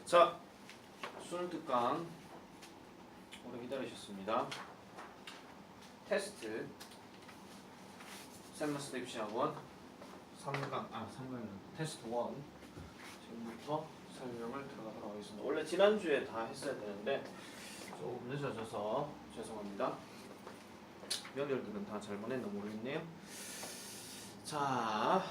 자, 수능 특강 오래 기다리셨습니다. 테스트 샘머스터 입시학원 3강 테스트 1 지금부터 설명을 들어가도록 하겠습니다. 원래 지난주에 다 했어야 되는데 조금 늦어져서 죄송합니다. 명절들은 다 잘 보냈나 모르겠네요. 자,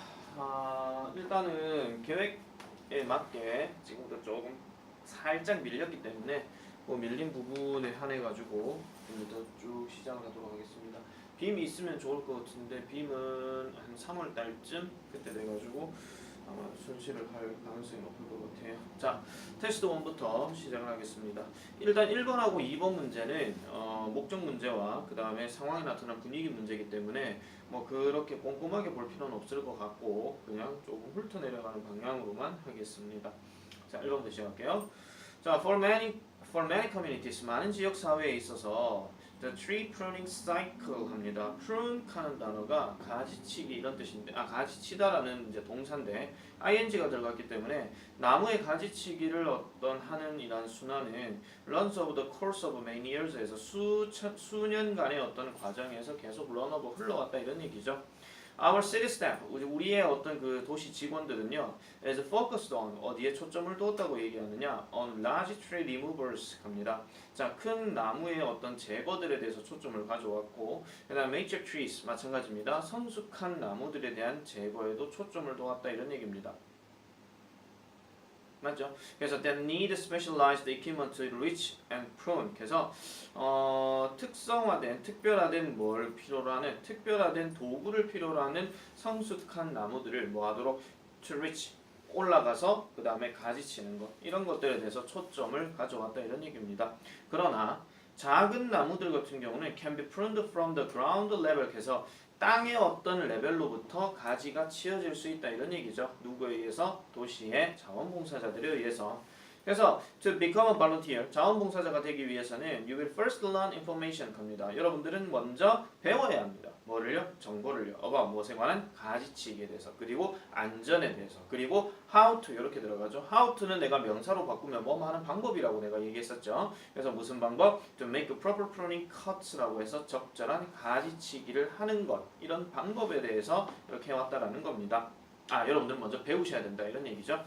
일단은 계획에 맞게 지금도 조금 살짝 밀렸기 때문에 뭐 밀린 부분에 한해 가지고 오늘도 쭉 시작을 하도록 하겠습니다. 빔이 있으면 좋을 것 같은데 빔은 한 3월 달쯤 그때 돼가지고 아마 손실을 할 가능성이 높을 것 같아요. 자, 테스트 1부터 시작을 하겠습니다. 일단 1번하고 2번 문제는 목적 문제와 그 다음에 상황에 나타난 분위기 문제이기 때문에 뭐 그렇게 꼼꼼하게 볼 필요는 없을 것 같고 그냥 조금 훑어내려가는 방향으로만 하겠습니다. 자, 1번부터 시작할게요. 자, for many communities, 많은 지역 사회에 있어서 the tree pruning cycle 합니다. prune 하는 단어가 가지치기 이런 뜻인데, 가지치다라는 이제 동사인데 ing가 들어갔기 때문에 나무의 가지치기를 어떤 하는 이런 순환은 runs over the course of many years에서 수년간의 어떤 과정에서 계속 run over 흘러왔다 이런 얘기죠. Our city staff, 우리의 어떤 그 도시 직원들은요, is focused on 어디에 초점을 두었다고 얘기하느냐, on large tree removals 합니다. 자, 큰 나무의 어떤 제거들에 대해서 초점을 가져왔고, 그다음 major trees 마찬가지입니다. 성숙한 나무들에 대한 제거에도 초점을 두었다 이런 얘기입니다. 맞죠? 그래서 that need specialized equipment to reach and prune. 그래서 특성화된, 특별화된 뭘 필요로 하는, 특별화된 도구를 필요로 하는 성숙한 나무들을 뭐 하도록 to reach 올라가서 그 다음에 가지치는 것 이런 것들에 대해서 초점을 가져왔다 이런 얘기입니다. 그러나 작은 나무들 같은 경우는 can be pruned from the ground level. 그래서 땅의 어떤 레벨로부터 가지가 치어질 수 있다 이런 얘기죠. 누구에 의해서? 도시의 자원봉사자들에 의해서. 그래서 to become a volunteer, 자원봉사자가 되기 위해서는 you will first learn information 합니다. 여러분들은 먼저 배워야 합니다. 뭐를요? 정보를요. about 무엇에 관한? 가지치기에 대해서, 그리고 안전에 대해서, 그리고 how to 이렇게 들어가죠. how to는 내가 명사로 바꾸면 뭐 하는 방법이라고 내가 얘기했었죠. 그래서 무슨 방법? to make a proper pruning cuts라고 해서 적절한 가지치기를 하는 것, 이런 방법에 대해서 이렇게 해왔다라는 겁니다. 여러분들 먼저 배우셔야 된다 이런 얘기죠.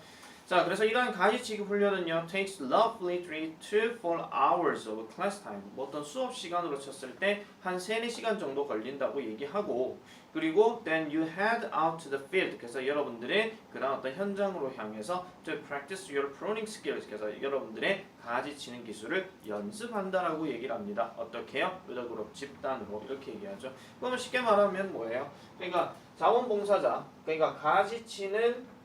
자, 그래서 이러한 가지치기 훈련은요, takes roughly 3 to 4 hours of class time. 뭐 어떤 수업 시간으로 쳤을 때 한 3-4시간 정도 걸린다고 얘기하고, 그리고 then you head out to the field. 그래서 여러분들의 그런 어떤 현장으로 향해서 to practice your pruning skills. 그래서 여러분들의 가지치는 기술을 연습한다라고 얘기를 합니다. 어떻게요? 의적으로 집단으로 이렇게 얘기하죠. 그러면 쉽게 말하면 뭐예요? 그러니까 자원봉사자, 그러니까 가지치는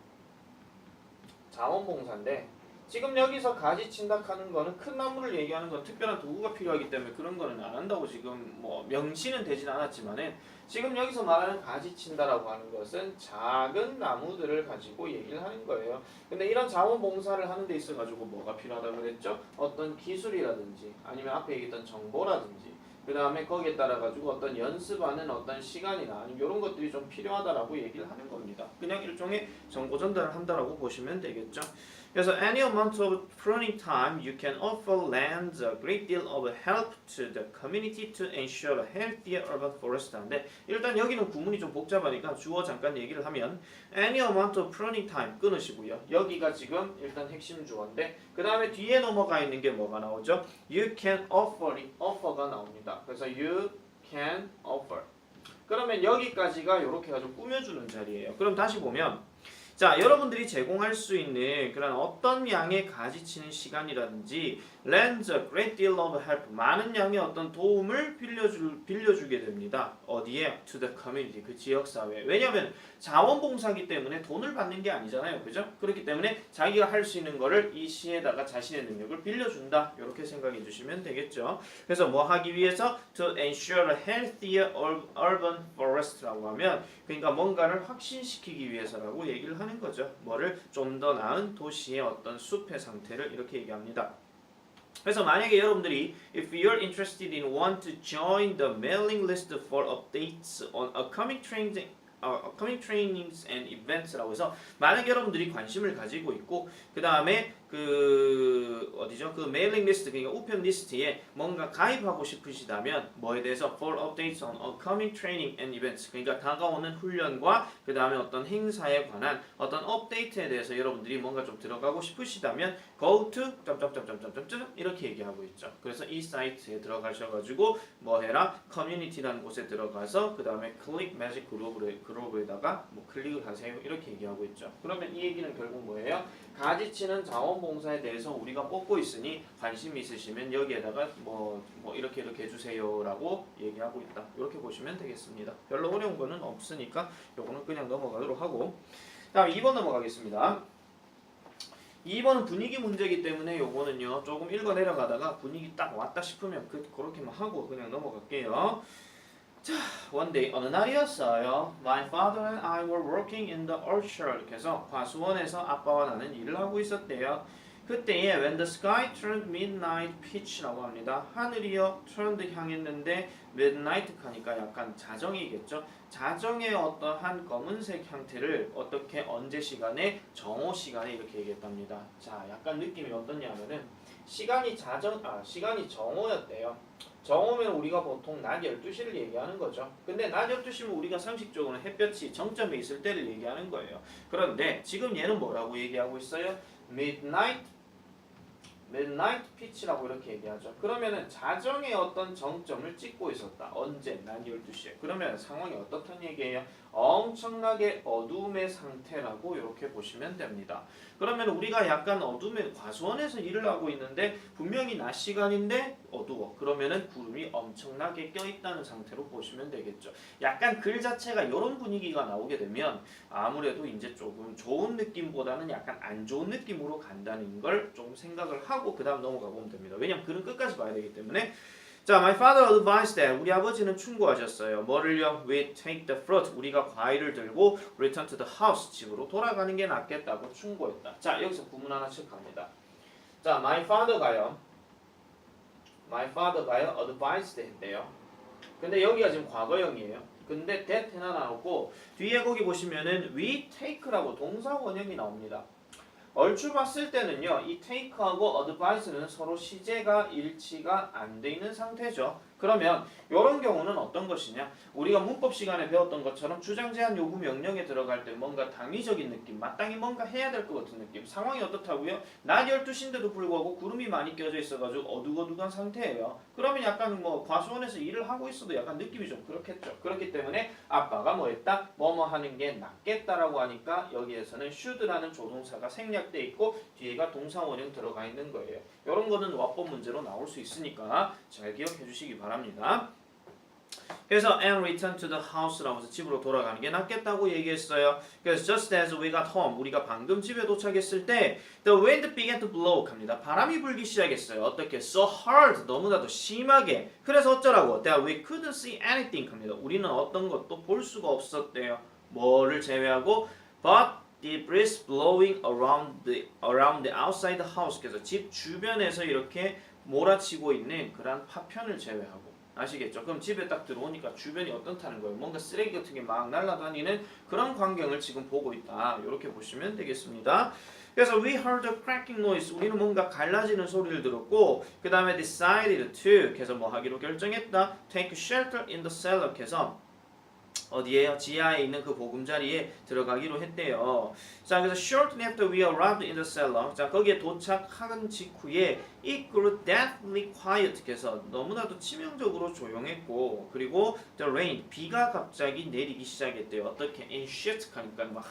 자원봉사인데 지금 여기서 가지친다 하는 거는 큰 나무를 얘기하는 건 특별한 도구가 필요하기 때문에 그런 거는 안 한다고 지금 뭐 명시는 되진 않았지만은 지금 여기서 말하는 가지친다라고 하는 것은 작은 나무들을 가지고 얘기를 하는 거예요. 근데 이런 자원봉사를 하는 데 있어 가지고 뭐가 필요하다고 그랬죠? 어떤 기술이라든지 아니면 앞에 얘기했던 정보라든지 그 다음에 거기에 따라 가지고 어떤 연습하는 어떤 시간이나 아니면 이런 것들이 좀 필요하다라고 얘기를 하는 겁니다. 그냥 일종의 정보 전달을 한다라고 보시면 되겠죠. 그래서 any amount of pruning time you can offer lends a great deal of help to the community to ensure a healthier urban forest. 인데 일단 여기는 구문이 좀 복잡하니까 주어 잠깐 얘기를 하면 any amount of pruning time 끊으시고요. 여기가 지금 일단 핵심 주어인데 그 다음에 뒤에 넘어가 있는 게 뭐가 나오죠? You can offer가 나옵니다. 그래서 you can offer. 그러면 여기까지가 이렇게 가지고 꾸며주는 자리예요. 그럼 다시 보면 자, 여러분들이 제공할 수 있는 그런 어떤 양의 가지치는 시간이라든지 lends a great deal of help, 많은 양의 어떤 도움을 빌려주게 됩니다. 어디에? To the community, 그 지역사회에. 왜냐하면 자원봉사기 때문에 돈을 받는 게 아니잖아요. 그죠? 그렇기 때문에 자기가 할 수 있는 거를 이 시에다가 자신의 능력을 빌려준다. 이렇게 생각해 주시면 되겠죠. 그래서 뭐 하기 위해서? To ensure a healthier urban forest라고 하면 그러니까 뭔가를 확신시키기 위해서라고 얘기를 하는 거죠. 뭐를? 좀 더 나은 도시의 어떤 숲의 상태를 이렇게 얘기합니다. 그래서 만약에 여러분들이 if you're interested in want to join the mailing list for updates on upcoming trainings and events라고 해서 만약에 여러분들이 관심을 가지고 있고 그 다음에 그 어디죠? 그 메일링 리스트 그러니까 우편 리스트에 뭔가 가입하고 싶으시다면 뭐에 대해서 for updates on upcoming training and events 그러니까 다가오는 훈련과 그 다음에 어떤 행사에 관한 어떤 업데이트에 대해서 여러분들이 뭔가 좀 들어가고 싶으시다면 go to 점점점점점점 이렇게 얘기하고 있죠. 그래서 이 사이트에 들어가셔가지고 뭐 해라 커뮤니티라는 곳에 들어가서 그 다음에 클릭 매직 그룹에다가 뭐 클릭을 하세요 이렇게 얘기하고 있죠. 그러면 이 얘기는 결국 뭐예요? 가지치는 자원봉사에 대해서 우리가 뽑고 있으니 관심 있으시면 여기에다가 뭐 이렇게 해주세요라고 얘기하고 있다. 이렇게 보시면 되겠습니다. 별로 어려운 거는 없으니까 요거는 그냥 넘어가도록 하고 다음 2번 넘어가겠습니다. 2번은 분위기 문제이기 때문에 요거는요 조금 읽어 내려가다가 분위기 딱 왔다 싶으면 그렇게만 하고 그냥 넘어갈게요. 자, one day 어느 날이었어요. My father and I were working in the orchard. 그래서 과수원에서 아빠와 나는 일을 하고 있었대요. 그때에 when the sky turned midnight pitch라고 합니다. 하늘이요 turned 향했는데 midnight 하니까 약간 자정이겠죠. 자정의 어떠한 검은색 형태를 어떻게 언제 시간에 정오 시간에 이렇게 얘기했답니다. 자, 약간 느낌이 어떠냐면은 시간이 정오였대요. 정오면 우리가 보통 낮 12시를 얘기하는 거죠. 근데 낮 12시면 우리가 상식적으로는 햇볕이 정점에 있을 때를 얘기하는 거예요. 그런데 지금 얘는 뭐라고 얘기하고 있어요? midnight pitch라고 이렇게 얘기하죠. 그러면은 자정의 어떤 정점을 찍고 있었다. 언제? 낮 12시에. 그러면 상황이 어떻다는 얘기예요? 엄청나게 어두움의 상태라고 이렇게 보시면 됩니다. 그러면 우리가 약간 어둠의 과수원에서 일을 하고 있는데 분명히 낮 시간인데 어두워. 그러면은 구름이 엄청나게 껴있다는 상태로 보시면 되겠죠. 약간 글 자체가 이런 분위기가 나오게 되면 아무래도 이제 조금 좋은 느낌보다는 약간 안 좋은 느낌으로 간다는 걸 좀 생각을 하고 그 다음 넘어가 보면 됩니다. 왜냐면 글은 끝까지 봐야 되기 때문에. 자, my father advised that 우리 아버지는 충고하셨어요. 뭐를요? We take the fruit. 우리가 과일을 들고 return to the house. 집으로 돌아가는 게 낫겠다고 충고했다. 자, 여기서 구문 하나 체크합니다. 자, my father가요 advised 했대요. 근데 여기가 지금 과거형이에요. 근데 that 하나 나오고 뒤에 거기 보시면은 we take라고 동사 원형이 나옵니다. 얼추 봤을 때는요, 이 take하고 advice는 서로 시제가 일치가 안 돼 있는 상태죠. 그러면 이런 경우는 어떤 것이냐? 우리가 문법 시간에 배웠던 것처럼 주장, 제한, 요구, 명령에 들어갈 때 뭔가 당위적인 느낌, 마땅히 뭔가 해야 될 것 같은 느낌. 상황이 어떻다고요? 낮 12시인데도 불구하고 구름이 많이 껴져 있어가지고 어둑어둑한 상태예요. 그러면 약간 뭐 과수원에서 일을 하고 있어도 약간 느낌이 좀 그렇겠죠. 그렇기 때문에 아빠가 뭐 했다? 뭐뭐 하는 게 낫겠다라고 하니까 여기에서는 should라는 조동사가 생략돼 있고 뒤에가 동사 원형 들어가 있는 거예요. 이런 거는 와법 문제로 나올 수 있으니까 잘 기억해 주시기 바랍니다. 그래서 and return to the house라고 해서 집으로 돌아가는 게 낫겠다고 얘기했어요. 그래서 just as we got home, 우리가 방금 집에 도착했을 때 the wind began to blow 합니다. 바람이 불기 시작했어요. 어떻게? so hard, 너무나도 심하게. 그래서 어쩌라고? that we couldn't see anything 합니다. 우리는 어떤 것도 볼 수가 없었대요. 뭐를 제외하고 but the breeze blowing around the outside the house. 그래서 집 주변에서 이렇게 몰아치고 있는 그런 파편을 제외하고. 아시겠죠? 그럼 집에 딱 들어오니까 주변이 어떻다는 거예요? 뭔가 쓰레기 같은 게 막 날아다니는 그런 광경을 지금 보고 있다. 이렇게 보시면 되겠습니다. 그래서 we heard a cracking noise. 우리는 뭔가 갈라지는 소리를 들었고 그 다음에 decided to. 그래서 뭐 하기로 결정했다. take shelter in the cellar. 그래서 어디에요? 지하에 있는 그 보금자리에 들어가기로 했대요. 자, 그래서 shortly after we arrived in the cellar. 자, 거기에 도착한 직후에 it grew deathly quiet. 그래서 너무나도 치명적으로 조용했고 그리고 the rain, 비가 갑자기 내리기 시작했대요. 어떻게? in shit 하니까 막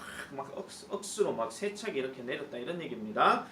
억수로 막 세차게 이렇게 내렸다 이런 얘기입니다.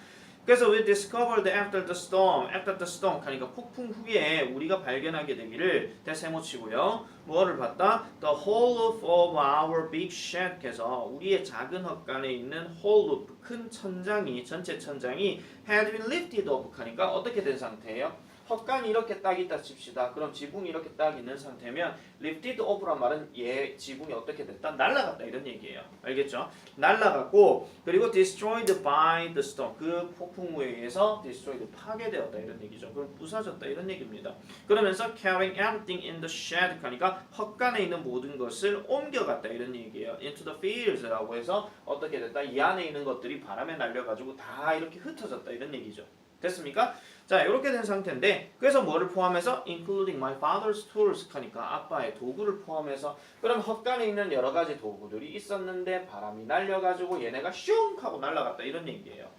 그래서 we discovered after the storm 하니까 폭풍 후에 우리가 발견하게 되기를 대세모치고요. 뭐를 봤다? The whole roof of our big shed. 그래서 우리의 작은 헛간에 있는 whole roof, 큰 천장이, 전체 천장이 had been lifted up 하니까 어떻게 된 상태예요? 헛간이 이렇게 딱 있다 칩시다. 그럼 지붕이 이렇게 딱 있는 상태면 lifted over란 말은 얘 지붕이 어떻게 됐다? 날아갔다 이런 얘기예요. 알겠죠? 날아갔고 그리고 destroyed by the storm 그 폭풍우에 의해서 destroyed 파괴되었다 이런 얘기죠. 그럼 부서졌다 이런 얘기입니다. 그러면서 carrying everything in the shed 하니까 헛간에 있는 모든 것을 옮겨갔다 이런 얘기예요. into the fields라고 해서 어떻게 됐다? 이 안에 있는 것들이 바람에 날려가지고 다 이렇게 흩어졌다 이런 얘기죠. 됐습니까? 자 이렇게 된 상태인데 그래서 뭐를 포함해서 including my father's tools 하니까 아빠의 도구를 포함해서 그럼 헛간에 있는 여러 가지 도구들이 있었는데 바람이 날려가지고 얘네가 슝 하고 날아갔다 이런 얘기예요.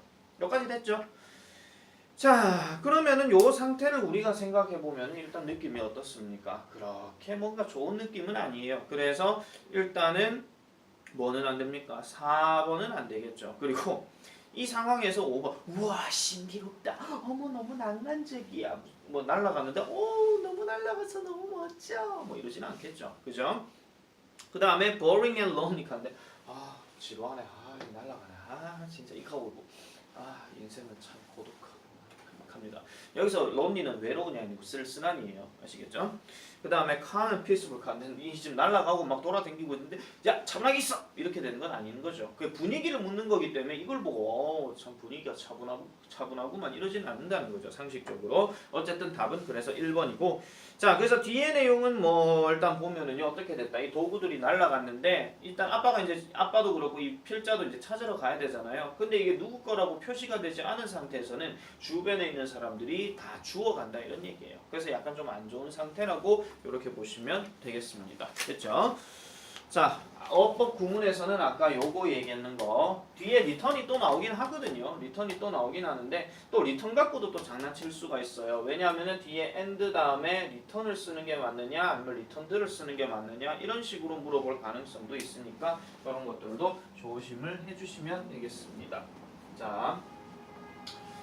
여기까지 됐죠? 자 그러면은 요 상태를 우리가 생각해 보면 일단 느낌이 어떻습니까? 그렇게 뭔가 좋은 느낌은 아니에요. 그래서 일단은 뭐는 안 됩니까? 4번은 안 되겠죠. 그리고 이 상황에서 5번 우와 신기롭다 어머 너무 낭만적이야 뭐 날아갔는데 오 너무 날아가서 너무 멋져 뭐 이러진 않겠죠. 그죠? 그 다음에 boring and lonely 한데 아 지루하네 날아가네 진짜 이카오고 인생은 참 고독하고 합니다. 여기서 lonely는 외로우냐 아니고 쓸쓸함이에요. 아시겠죠? 그 다음에 calm and peaceful 하는데 이 지금 날아가고 막 돌아다니고 있는데 야 차분하게 있어 이렇게 되는 건 아닌 거죠. 그 분위기를 묻는 거기 때문에 이걸 보고 참 분위기가 차분하구만 이러지는 않는다는 거죠. 상식적으로. 어쨌든 답은 그래서 1번이고 자 그래서 뒤에 내용은 뭐 일단 보면은요 어떻게 됐다. 이 도구들이 날아갔는데 일단 아빠도 그렇고 이 필자도 이제 찾으러 가야 되잖아요. 근데 이게 누구 거라고 표시가 되지 않은 상태에서는 주변에 있는 사람들이 다 주워간다 이런 얘기예요. 그래서 약간 좀 안 좋은 상태라고 이렇게 보시면 되겠습니다. 됐죠? 자, 어법 구문에서는 아까 요거 얘기했는 거 뒤에 리턴이 또 나오긴 하거든요. 리턴이 또 나오긴 하는데 또 리턴 갖고도 또 장난칠 수가 있어요. 왜냐하면은 뒤에 and 다음에 리턴을 쓰는 게 맞느냐 아니면 리턴들을 쓰는 게 맞느냐 이런 식으로 물어볼 가능성도 있으니까 그런 것들도 조심을 해주시면 되겠습니다. 자.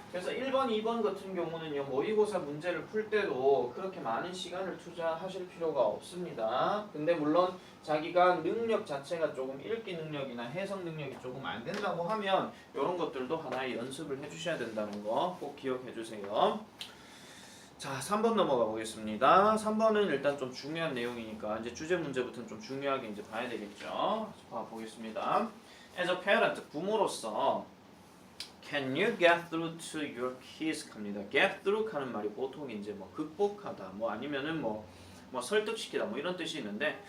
그래서 1번, 2번 같은 경우는요. 모의고사 문제를 풀 때도 그렇게 많은 시간을 투자하실 필요가 없습니다. 근데 물론 자기가 능력 자체가 조금 읽기 능력이나 해석 능력이 조금 안 된다고 하면 이런 것들도 하나의 연습을 해주셔야 된다는 거 꼭 기억해 주세요. 자, 3번 넘어가 보겠습니다. 3번은 일단 좀 중요한 내용이니까 이제 주제 문제부터는 좀 중요하게 이제 봐야 되겠죠. 봐 보겠습니다. As a parent, 부모로서 Can you get through to your kids? 합니다. Get through 하는 말이 보통 이제 뭐 극복하다, 뭐 아니면은 뭐 설득시키다, 뭐 이런 뜻이 있는데,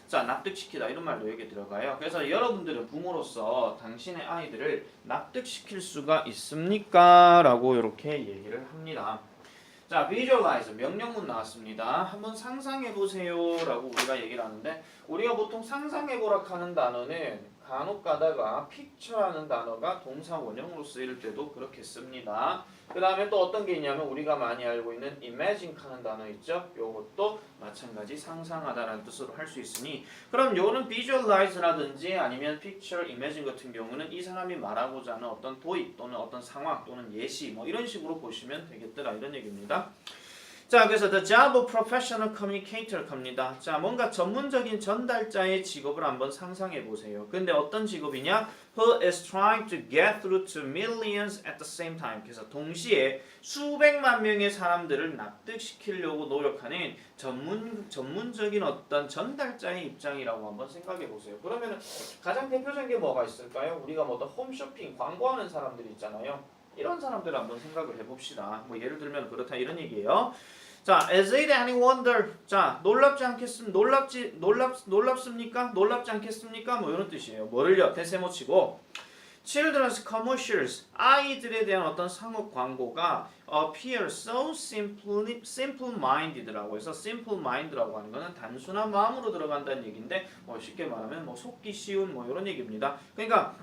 자 납득시키다 이런 말도 여기 들어가요. 그래서 여러분들은 부모로서 당신의 아이들을 납득시킬 수가 있습니까? 라고 이렇게 얘기를 합니다. 자, visualize 명령문 나왔습니다. 한번 상상해 보세요라고 우리가 얘기를 하는데, 우리가 보통 상상해 보라 하는 단어는 간혹 가다가 picture라는 단어가 동사 원형으로 쓰일 때도 그렇게 씁니다. 그 다음에 또 어떤 게 있냐면 우리가 많이 알고 있는 imagine 하는 단어 있죠? 요것도 마찬가지 상상하다라는 뜻으로 할 수 있으니 그럼 요는 visualize라든지 아니면 picture, imagine 같은 경우는 이 사람이 말하고자 하는 어떤 도입 또는 어떤 상황 또는 예시 뭐 이런 식으로 보시면 되겠더라 이런 얘기입니다. 자, 그래서 the job of professional communicator 갑니다. 자, 뭔가 전문적인 전달자의 직업을 한번 상상해 보세요. 근데 어떤 직업이냐? Who is trying to get through to millions at the same time. 그래서 동시에 수백만 명의 사람들을 납득시키려고 노력하는 전문적인 어떤 전달자의 입장이라고 한번 생각해 보세요. 그러면 가장 대표적인 게 뭐가 있을까요? 우리가 뭐 홈쇼핑 광고하는 사람들이 있잖아요. 이런 사람들을 한번 생각을 해봅시다. 뭐 예를 들면 그렇다 이런 얘기예요. 자, is it any wonder? 자, 놀랍습니까? 놀랍지 않겠습니까? 뭐 이런 뜻이에요. 뭐를요? 대세 못 치고 children's commercials 아이들에 대한 어떤 상업 광고가 appear so simple-minded라고 해서 simple-minded라고 하는 거는 단순한 마음으로 들어간다는 얘기인데 뭐 쉽게 말하면 뭐 속기 쉬운 뭐 이런 얘기입니다. 그러니까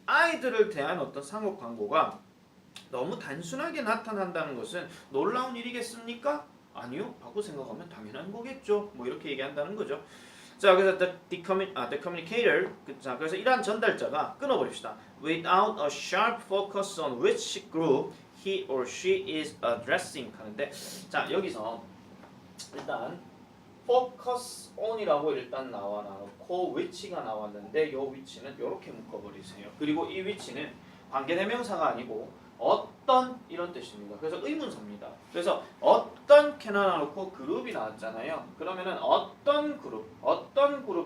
아이들을 대한 어떤 상업 광고가 너무 단순하게 나타난다는 것은 놀라운 일이겠습니까? 아니요. 바꿔 생각하면 당연한 거겠죠. 뭐 이렇게 얘기한다는 거죠. 자, 그래서 the communicator 자, 그래서 이러한 전달자가 끊어버립시다. Without a sharp focus on which group he or she is addressing 하는데 자, 여기서 일단 focus on이라고 일단 나와놓고 which가 나왔는데 이 위치는 이렇게 묶어버리세요. 그리고 이 위치는 관계대명사가 아니고 어떤 이런 뜻입니다. 그래서 의문사입니다. 그래서 어떤 can 하나 놓고 그룹이 나왔잖아요. 그러면은 어떤 그룹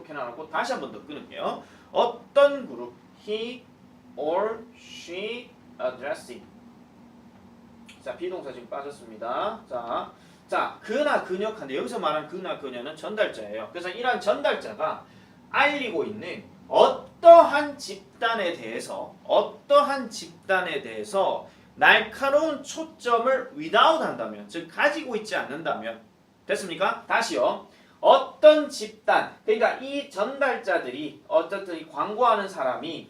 can 하나 놓고 다시 한 번 더 끊을게요. 어떤 그룹 he or she addressing. 자, 비동사 지금 빠졌습니다. 자, 그나 그녀한데 여기서 말하는 그나 그녀는 전달자예요. 그래서 이러한 전달자가 알리고 있는 어떠한 집단에 대해서 날카로운 초점을 without 한다면, 즉 가지고 있지 않는다면, 됐습니까? 다시요. 어떤 집단, 그러니까 이 전달자들이 어쨌든 이 광고하는 사람이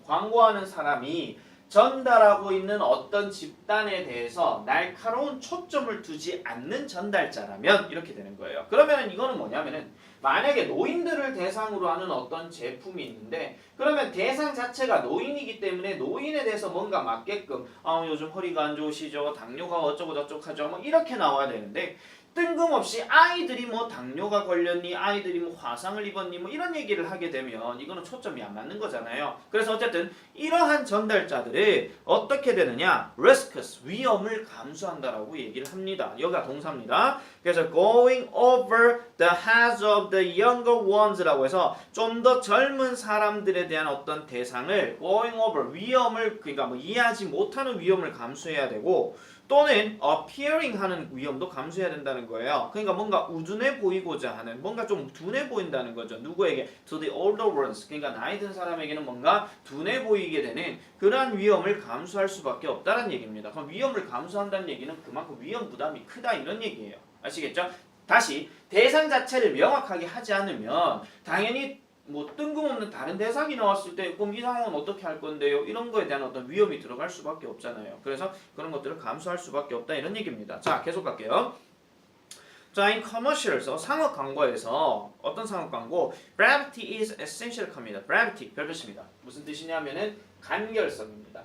전달하고 있는 어떤 집단에 대해서 날카로운 초점을 두지 않는 전달자라면 이렇게 되는 거예요. 그러면 이거는 뭐냐면은 만약에 노인들을 대상으로 하는 어떤 제품이 있는데 그러면 대상 자체가 노인이기 때문에 노인에 대해서 뭔가 맞게끔 요즘 허리가 안 좋으시죠? 당뇨가 어쩌고 저쩌고 하죠? 뭐 이렇게 나와야 되는데 뜬금없이 아이들이 뭐 당뇨가 걸렸니, 아이들이 뭐 화상을 입었니, 뭐 이런 얘기를 하게 되면 이거는 초점이 안 맞는 거잖아요. 그래서 어쨌든 이러한 전달자들이 어떻게 되느냐, risks, 위험을 감수한다라고 얘기를 합니다. 여기가 동사입니다. 그래서 going over the heads of the younger ones라고 해서 좀 더 젊은 사람들에 대한 어떤 대상을 going over, 위험을, 그러니까 뭐 이해하지 못하는 위험을 감수해야 되고, 또는 appearing 하는 위험도 감수해야 된다는 거예요. 그러니까 뭔가 우둔해 보이고자 하는, 뭔가 좀 둔해 보인다는 거죠. 누구에게? To the older ones. 그러니까 나이 든 사람에게는 뭔가 둔해 보이게 되는 그러한 위험을 감수할 수밖에 없다는 얘기입니다. 그럼 위험을 감수한다는 얘기는 그만큼 위험 부담이 크다 이런 얘기예요. 아시겠죠? 다시 대상 자체를 명확하게 하지 않으면 당연히 뭐 뜬금없는 다른 대상이 나왔을 때 그럼 이 상황은 어떻게 할 건데요? 이런 거에 대한 어떤 위험이 들어갈 수밖에 없잖아요. 그래서 그런 것들을 감수할 수밖에 없다 이런 얘기입니다. 자, 계속 갈게요. 자, in commercials, 상업 광고에서 어떤 상업 광고? Brevity is essential 합니다. Brevity, 별표입니다. 무슨 뜻이냐면은 간결성입니다.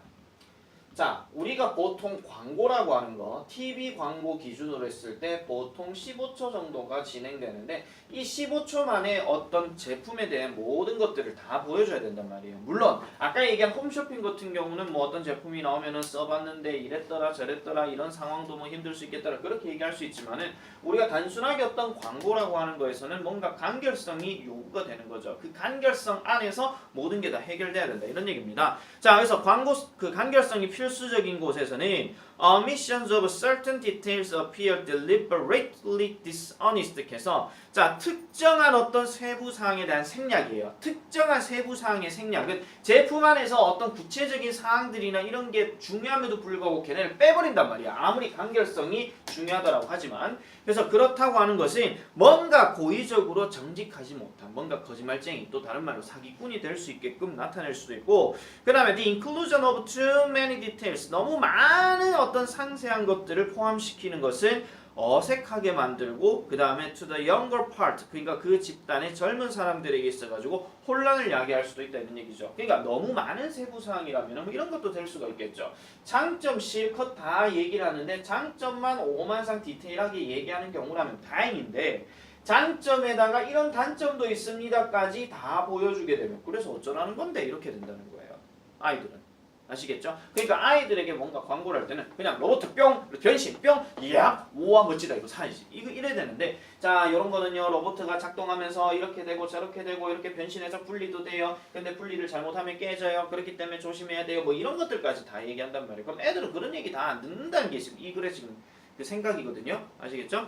자, 우리가 보통 광고라고 하는 거 TV 광고 기준으로 했을 때 보통 15초 정도가 진행되는데 이 15초 만에 어떤 제품에 대한 모든 것들을 다 보여줘야 된단 말이에요. 물론 아까 얘기한 홈쇼핑 같은 경우는 뭐 어떤 제품이 나오면은 써봤는데 이랬더라 저랬더라 이런 상황도 뭐 힘들 수 있겠더라 그렇게 얘기할 수 있지만은 우리가 단순하게 어떤 광고라고 하는 거에서는 뭔가 간결성이 요구가 되는 거죠. 그 간결성 안에서 모든 게 다 해결돼야 된다 이런 얘기입니다. 자, 그래서 광고 그 간결성이 필수적인 곳에서는 omissions of certain details appear deliberately dishonest 해서 자, 특정한 어떤 세부 사항에 대한 생략이에요. 특정한 세부 사항의 생략은 제품 안에서 어떤 구체적인 사항들이나 이런 게 중요함에도 불구하고 걔네를 빼버린단 말이야. 아무리 간결성이 중요하다라고 하지만. 그래서 그렇다고 하는 것은 뭔가 고의적으로 정직하지 못한 뭔가 거짓말쟁이 또 다른 말로 사기꾼이 될 수 있게끔 나타낼 수도 있고, 그 다음에 the inclusion of too many details, 너무 많은 어떤 상세한 것들을 포함시키는 것은 어색하게 만들고, 그 다음에 to the younger part, 그러니까 그 집단의 젊은 사람들에게 있어가지고 혼란을 야기할 수도 있다 이런 얘기죠. 그러니까 너무 많은 세부사항이라면 뭐 이런 것도 될 수가 있겠죠. 장점 실컷 다 얘기를 하는데 장점만 오만상 디테일하게 얘기하는 경우라면 다행인데 장점에다가 이런 단점도 있습니다까지 다 보여주게 되면 그래서 어쩌라는 건데 이렇게 된다는 거예요. 아이들은. 아시겠죠? 그러니까 아이들에게 뭔가 광고를 할 때는 그냥 로봇 뿅, 변신 뿅, 이야, 우와 멋지다 이거 사야지. 이거 이래야 되는데 자, 이런 거는요 로봇가 작동하면서 이렇게 되고 저렇게 되고 이렇게 변신해서 분리도 돼요. 근데 분리를 잘못하면 깨져요. 그렇기 때문에 조심해야 돼요. 뭐 이런 것들까지 다 얘기한단 말이에요. 그럼 애들은 그런 얘기 다 안 듣는다는 게 지금 이 글의 지금 그 생각이거든요. 아시겠죠?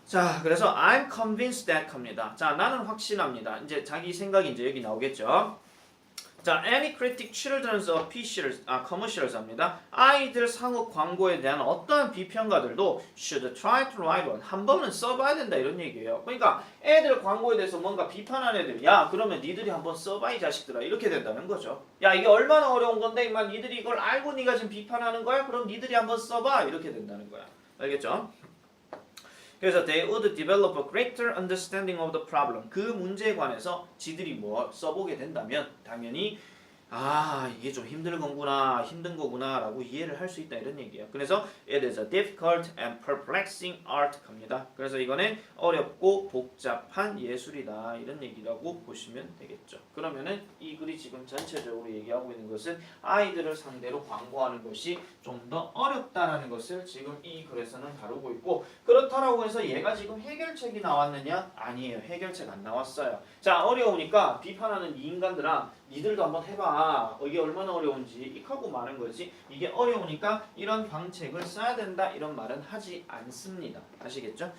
자, 그래서 I'm convinced that 합니다. 자, 나는 확신합니다. 이제 자기 생각이 이제 여기 나오겠죠. 자, any critic children's commercials 합니다. 아이들 상업 광고에 대한 어떠한 비평가들도 should try to write one. 한 번은 써봐야 된다 이런 얘기예요. 그러니까 애들 광고에 대해서 뭔가 비판하는 애들, 야 그러면 니들이 한번 써봐 이 자식들아 이렇게 된다는 거죠. 야 이게 얼마나 어려운 건데 임마 니들이 이걸 알고 니가 지금 비판하는 거야? 그럼 니들이 한번 써봐 이렇게 된다는 거야. 알겠죠? 그래서 they would develop a greater understanding of the problem. 그 문제에 관해서 지들이 뭐 써보게 된다면 당연히 아, 이게 좀 힘든 거구나 라고 이해를 할 수 있다 이런 얘기예요. 그래서 it is a difficult and perplexing art 갑니다. 그래서 이거는 어렵고 복잡한 예술이다 이런 얘기라고 보시면 되겠죠. 그러면은 이 글이 지금 전체적으로 얘기하고 있는 것은 아이들을 상대로 광고하는 것이 좀 더 어렵다라는 것을 지금 이 글에서는 다루고 있고, 그렇다라고 해서 얘가 지금 해결책이 나왔느냐? 아니에요. 해결책 안 나왔어요. 자, 어려우니까 비판하는 이 인간들아, 니들도 한번 해봐. 이게 얼마나 어려운지 익하고 마는 거지. 이게 어려우니까 이런 방책을 써야 된다 이런 말은 하지 않습니다. 아시겠죠?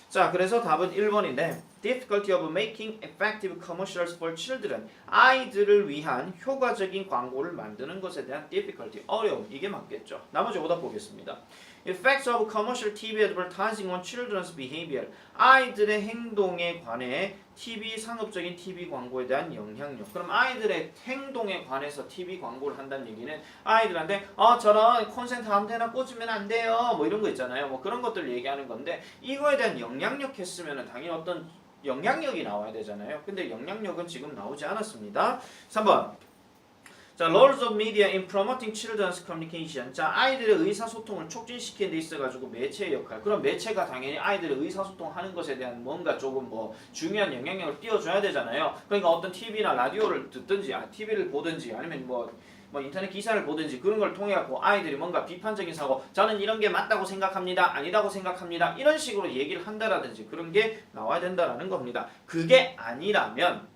자, 그래서 답은 1번인데 difficulty of making effective commercials for children. 아이들을 위한 효과적인 광고를 만드는 것에 대한 difficulty, 어려움. 이게 맞겠죠. 나머지 오답 보겠습니다. Effects of commercial TV advertising on children's behavior. 아이들의 행동에 관해 TV 상업적인 TV 광고에 대한 영향력. 그럼 아이들의 행동에 관해서 TV 광고를 한다는 얘기는 아이들한테 저런 콘센트 아무 데나 꽂으면 안 돼요. 뭐 이런 거 있잖아요. 뭐 그런 것들 얘기하는 건데 이거에 대한 영향력 했으면 당연히 어떤 영향력이 나와야 되잖아요. 근데 영향력은 지금 나오지 않았습니다. 3번. 자, roles of media in promoting children's communication. 자, 아이들의 의사소통을 촉진시키는 데 있어가지고 매체의 역할. 그럼 매체가 당연히 아이들의 의사소통하는 것에 대한 뭔가 조금 뭐 중요한 영향력을 띄워줘야 되잖아요. 그러니까 어떤 TV나 라디오를 듣든지, TV를 보든지, 아니면 뭐 인터넷 기사를 보든지 그런 걸 통해 갖고 아이들이 뭔가 비판적인 사고, 저는 이런 게 맞다고 생각합니다, 아니다고 생각합니다, 이런 식으로 얘기를 한다라든지 그런 게 나와야 된다라는 겁니다. 그게 아니라면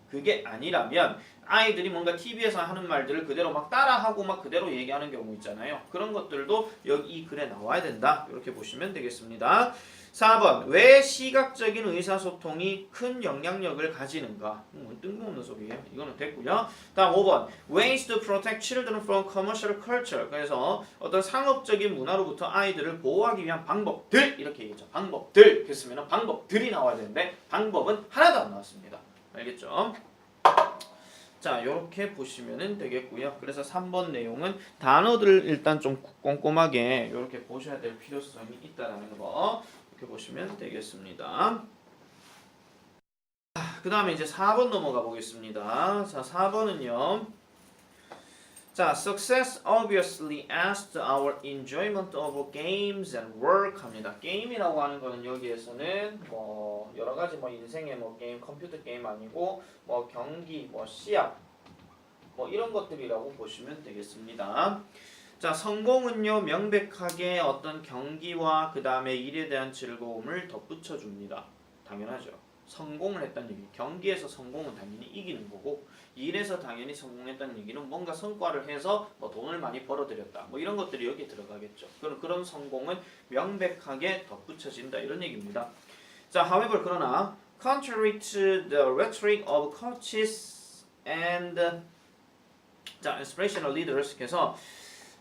아이들이 뭔가 TV에서 하는 말들을 그대로 막 따라하고 막 그대로 얘기하는 경우 있잖아요. 그런 것들도 여기 이 글에 나와야 된다. 이렇게 보시면 되겠습니다. 4번. 왜 시각적인 의사소통이 큰 영향력을 가지는가? 뜬금없는 소리예요. 이거는 됐고요. 다음 5번. Ways to protect children from commercial culture. 그래서 어떤 상업적인 문화로부터 아이들을 보호하기 위한 방법들, 이렇게 얘기했죠. 방법들 했으면 방법들이 나와야 되는데 방법은 하나도 안 나왔습니다. 알겠죠? 자, 이렇게 보시면 되겠고요. 그래서 3번 내용은 단어들을 일단 좀 꼼꼼하게 이렇게 보셔야 될 필요성이 있다는 거 이렇게 보시면 되겠습니다. 그 다음에 이제 4번 넘어가 보겠습니다. 자, 4번은요. 자, success obviously adds to our enjoyment of games and work 합니다. 게임이라고 하는 거는 여기에서는 뭐 여러 가지 뭐 인생의 뭐 게임, 컴퓨터 게임 아니고 뭐 경기, 뭐 시합, 뭐 이런 것들이라고 보시면 되겠습니다. 자, 성공은요 명백하게 어떤 경기와 그 다음에 일에 대한 즐거움을 덧붙여 줍니다. 당연하죠. 성공을 했다는 얘기, 경기에서 성공은 당연히 이기는 거고, 일에서 당연히 성공했다는 얘기는 뭔가 성과를 해서 뭐 돈을 많이 벌어들였다, 뭐 이런 것들이 여기에 들어가겠죠. 그런 성공은 명백하게 덧붙여진다 이런 얘기입니다. 자, however 그러나 contrary to the rhetoric of coaches and 자, inspirational leaders, 그래서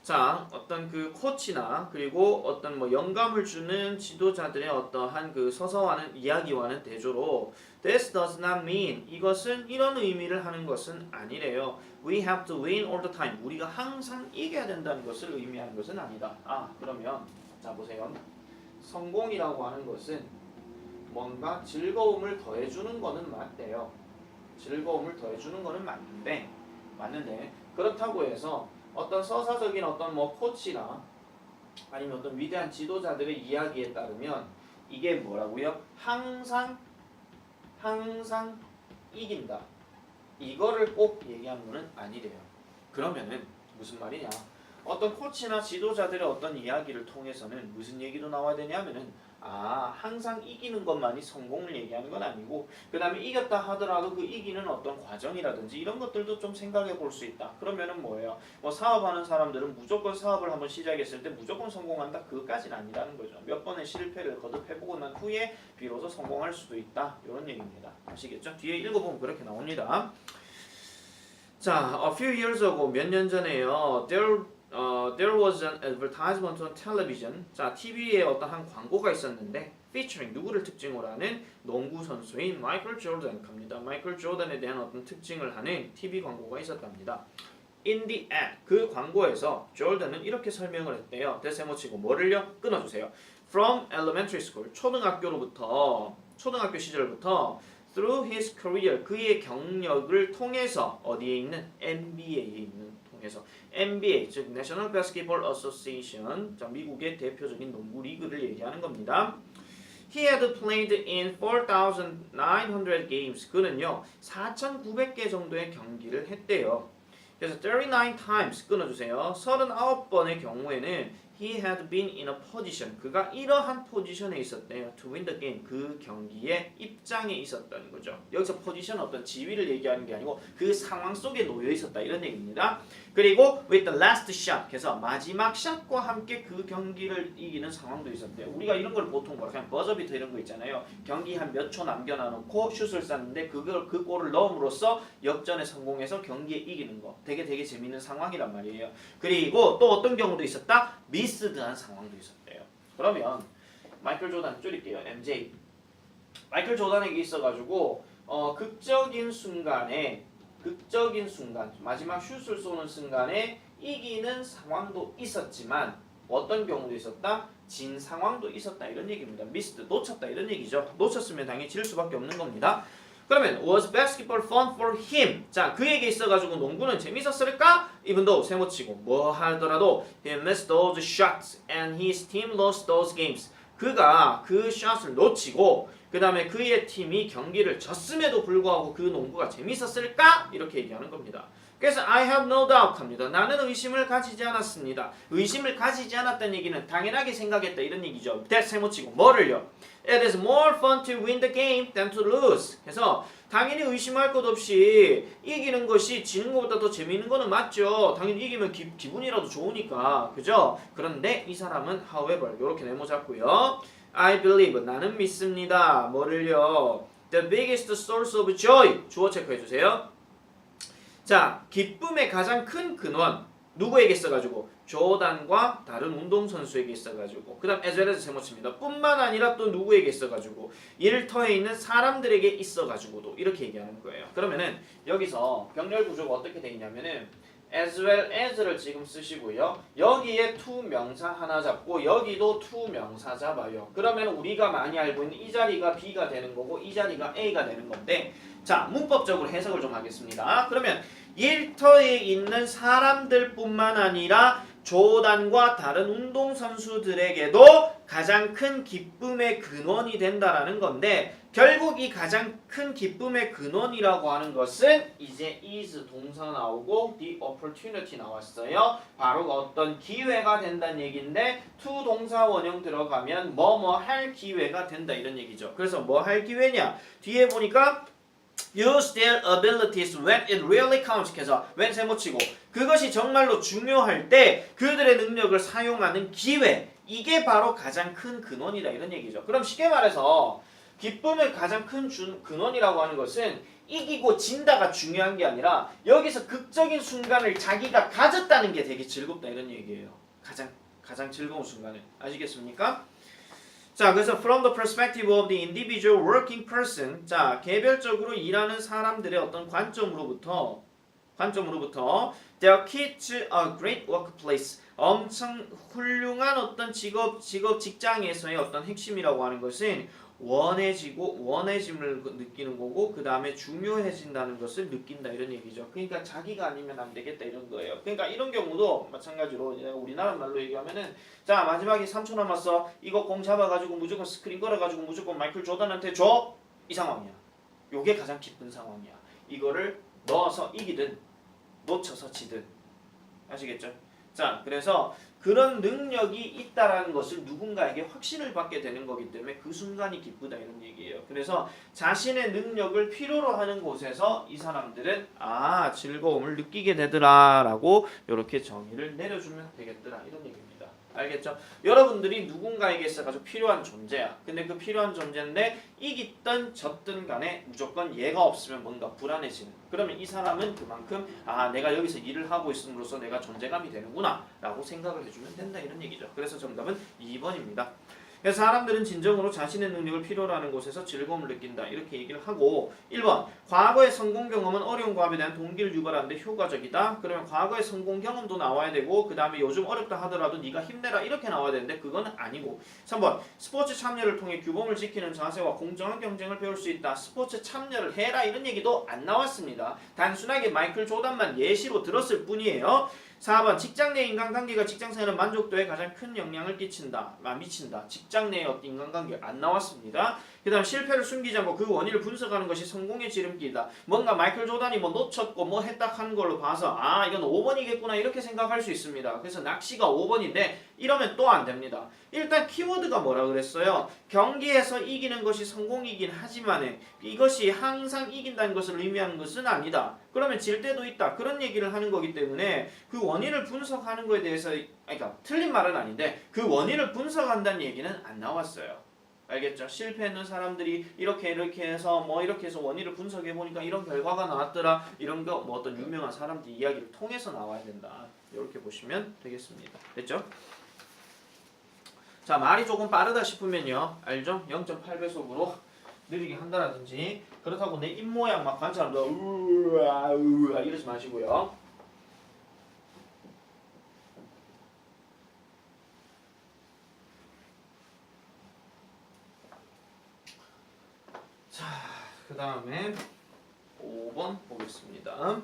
자, 어떤 그 코치나 그리고 어떤 뭐 영감을 주는 지도자들의 어떠한 그 서서하는 이야기와는 대조로 this does not mean, 이것은 이런 의미를 하는 것은 아니래요. We have to win all the time. 우리가 항상 이겨야 된다는 것을 의미하는 것은 아니다. 그러면 자 보세요. 성공이라고 하는 것은 뭔가 즐거움을 더해주는 거는 맞대요. 즐거움을 더해주는 거는 맞는데 그렇다고 해서 어떤 서사적인 어떤 뭐 코치나 아니면 어떤 위대한 지도자들의 이야기에 따르면 이게 뭐라고요? 항상 이긴다. 이거를 꼭 얘기하는 건 아니래요. 그러면은 무슨 말이냐? 어떤 코치나 지도자들의 어떤 이야기를 통해서는 무슨 얘기도 나와야 되냐면은 항상 이기는 것만이 성공을 얘기하는 건 아니고, 그 다음에 이겼다 하더라도 그 이기는 어떤 과정이라든지 이런 것들도 좀 생각해 볼 수 있다. 그러면은 뭐예요? 뭐 사업하는 사람들은 무조건 사업을 한번 시작했을 때 무조건 성공한다, 그것까지는 아니라는 거죠. 몇 번의 실패를 거듭해보고 난 후에 비로소 성공할 수도 있다, 이런 얘기입니다. 아시겠죠? 뒤에 읽어보면 그렇게 나옵니다. 자, a few years ago, 몇 년 전에요. There was an advertisement on television. 자, TV에 어떤 한 광고가 있었는데 featuring 누구를 특징으로 하는 농구 선수인 마이클 조던 갑니다. 마이클 조던에 대한 어떤 특징을 하는 TV 광고가 있었답니다. In the ad, 그 광고에서 조던은 이렇게 설명을 했대요. 대세모치고 뭐를요? 끊어주세요. From elementary school, 초등학교 시절부터 through his career 그의 경력을 통해서 어디에 있는 NBA에 있는 통해서 NBA 즉 National Basketball Association 자, 미국의 대표적인 농구 리그를 얘기하는 겁니다. He had played in 4,900 games. 그는요 4,900개 정도의 경기를 했대요. 그래서 39 times 끊어주세요. 39번의 경우에는 he had been in a position. 그가 이러한 포지션에 있었대요. To win the game. 그 경기에 입장에 있었다는 거죠. 여기서 포지션 어떤 지위를 얘기하는 게 아니고 그 상황 속에 놓여 있었다 이런 얘기입니다. 그리고 with the last shot. 그래서 마지막 샷과 함께 그 경기를 이기는 상황도 있었대요. 우리가 이런 걸 보통 뭐 그냥 버저비터 이런 거 있잖아요. 경기 한 몇 초 남겨놔놓고 슛을 쐈는데 그 골을 넣음으로써 역전에 성공해서 경기에 이기는 거. 되게 재밌는 상황이란 말이에요. 그리고 또 어떤 경우도 있었다. 미스드한 상황도 있었대요. 그러면 마이클 조단 줄일게요. MJ. 마이클 조단에게 있어가지고 극적인 순간 마지막 슛을 쏘는 순간에 이기는 상황도 있었지만 어떤 경우도 있었다? 진 상황도 있었다 이런 얘기입니다. 미스드 놓쳤다 이런 얘기죠. 놓쳤으면 당연히 질 수밖에 없는 겁니다. 그러면 was basketball fun for him? 자, 그에게 있어가지고 농구는 재밌었을까? even though 세모치고 뭐 하더라도 he missed those shots and his team lost those games. 그가 그 샷을 놓치고 그 다음에 그의 팀이 경기를 졌음에도 불구하고 그 농구가 재밌었을까? 이렇게 얘기하는 겁니다. 그래서 I have no doubt 합니다. 나는 의심을 가지지 않았습니다. 의심을 가지지 않았다는 얘기는 당연하게 생각했다 이런 얘기죠. that 세모치고 뭐를요? It is more fun to win the game than to lose. 그래서 당연히 의심할 것 없이 이기는 것이 지는 것보다 더 재미있는 거는 맞죠. 당연히 이기면 기분이라도 좋으니까. 그죠? 그런데 이 사람은 however 이렇게 네모 잡고요. I believe 나는 믿습니다. 뭐를요? The biggest source of joy. 주어 체크해 주세요. 자, 기쁨의 가장 큰 근원 누구에게 있어가지고 조단과 다른 운동선수에게 있어가지고 그 다음 as well as 세모칩니다. 뿐만 아니라 또 누구에게 있어가지고 일터에 있는 사람들에게 있어가지고도 이렇게 얘기하는 거예요. 그러면은 여기서 병렬 구조가 어떻게 되어 있냐면은 as well as를 지금 쓰시고요. 여기에 to 명사 하나 잡고 여기도 to 명사 잡아요. 그러면 우리가 많이 알고 있는 이 자리가 B가 되는 거고 이 자리가 A가 되는 건데 자, 문법적으로 해석을 좀 하겠습니다. 그러면 일터에 있는 사람들뿐만 아니라 조단과 다른 운동선수들에게도 가장 큰 기쁨의 근원이 된다라는 건데 결국 이 가장 큰 기쁨의 근원이라고 하는 것은 이제 is 동사 나오고 the opportunity 나왔어요. 바로 어떤 기회가 된다는 얘기인데 to 동사 원형 들어가면 뭐뭐 할 기회가 된다 이런 얘기죠. 그래서 뭐 할 기회냐? 뒤에 보니까 use their abilities when it really counts. 그래서 when 세모치고 그것이 정말로 중요할 때 그들의 능력을 사용하는 기회 이게 바로 가장 큰 근원이다 이런 얘기죠. 그럼 쉽게 말해서 기쁨의 가장 큰 근원이라고 하는 것은 이기고 진다가 중요한 게 아니라 여기서 극적인 순간을 자기가 가졌다는 게 되게 즐겁다 이런 얘기예요. 가장 즐거운 순간을 아시겠습니까? 자, 그래서 from the perspective of the individual working person, 자, 개별적으로 일하는 사람들의 어떤 관점으로부터 their key to a great workplace, 엄청 훌륭한 어떤 직장에서의 어떤 핵심이라고 하는 것은 원해짐을 느끼는 거고 그 다음에 중요해진다는 것을 느낀다 이런 얘기죠. 그러니까 자기가 아니면 안 되겠다 이런 거예요. 그러니까 이런 경우도 마찬가지로 우리나라 말로 얘기하면은 자 마지막에 3초 남았어. 이거 공 잡아가지고 무조건 스크린 걸어가지고 무조건 마이클 조던한테 줘. 이 상황이야. 요게 가장 기쁜 상황이야. 이거를 넣어서 이기든 놓쳐서 지든 아시겠죠? 자 그래서 그런 능력이 있다라는 것을 누군가에게 확신을 받게 되는 거기 때문에 그 순간이 기쁘다 이런 얘기예요. 그래서 자신의 능력을 필요로 하는 곳에서 이 사람들은 즐거움을 느끼게 되더라라고 이렇게 정의를 내려주면 되겠더라 이런 얘기입니다. 알겠죠? 여러분들이 누군가에게 있어가지고 필요한 존재야. 근데 그 필요한 존재인데 이기든 졌든 간에 무조건 얘가 없으면 뭔가 불안해지는. 그러면 이 사람은 그만큼 내가 여기서 일을 하고 있음으로써 내가 존재감이 되는구나 라고 생각을 해주면 된다 이런 얘기죠. 그래서 정답은 2번입니다. 그래서 사람들은 진정으로 자신의 능력을 필요로 하는 곳에서 즐거움을 느낀다. 이렇게 얘기를 하고 1번 과거의 성공 경험은 어려운 과업에 대한 동기를 유발하는데 효과적이다. 그러면 과거의 성공 경험도 나와야 되고 그 다음에 요즘 어렵다 하더라도 네가 힘내라 이렇게 나와야 되는데 그거는 아니고 3번 스포츠 참여를 통해 규범을 지키는 자세와 공정한 경쟁을 배울 수 있다. 스포츠 참여를 해라 이런 얘기도 안 나왔습니다. 단순하게 마이클 조단만 예시로 들었을 뿐이에요. 4번 직장 내 인간관계가 직장생활의 만족도에 가장 큰 영향을 미친다. 직장 내의 어떤 인간관계 안 나왔습니다. 그 다음 실패를 숨기지 않고 그 원인을 분석하는 것이 성공의 지름길이다. 뭔가 마이클 조단이 뭐 놓쳤고 뭐 했다 하는 걸로 봐서 아 이건 5번이겠구나 이렇게 생각할 수 있습니다. 그래서 낚시가 5번인데 이러면 또 안 됩니다. 일단 키워드가 뭐라 그랬어요? 경기에서 이기는 것이 성공이긴 하지만 이것이 항상 이긴다는 것을 의미하는 것은 아니다. 그러면 질 때도 있다. 그런 얘기를 하는 거기 때문에 그 원인을 분석하는 거에 대해서 그러니까 틀린 말은 아닌데 그 원인을 분석한다는 얘기는 안 나왔어요. 알겠죠? 실패했는 사람들이 이렇게 해서 뭐 이렇게 해서 원인을 분석해 보니까 이런 결과가 나왔더라. 이런 거 뭐 어떤 유명한 사람들 이야기를 통해서 나와야 된다. 이렇게 보시면 되겠습니다. 됐죠? 자, 말이 조금 빠르다 싶으면요. 알죠? 0.8배속으로 느리게 한다라든지 그렇다고 내 입모양 막 관찰하면서 우와 이러지 마시고요. 자, 그 다음에 5번 보겠습니다.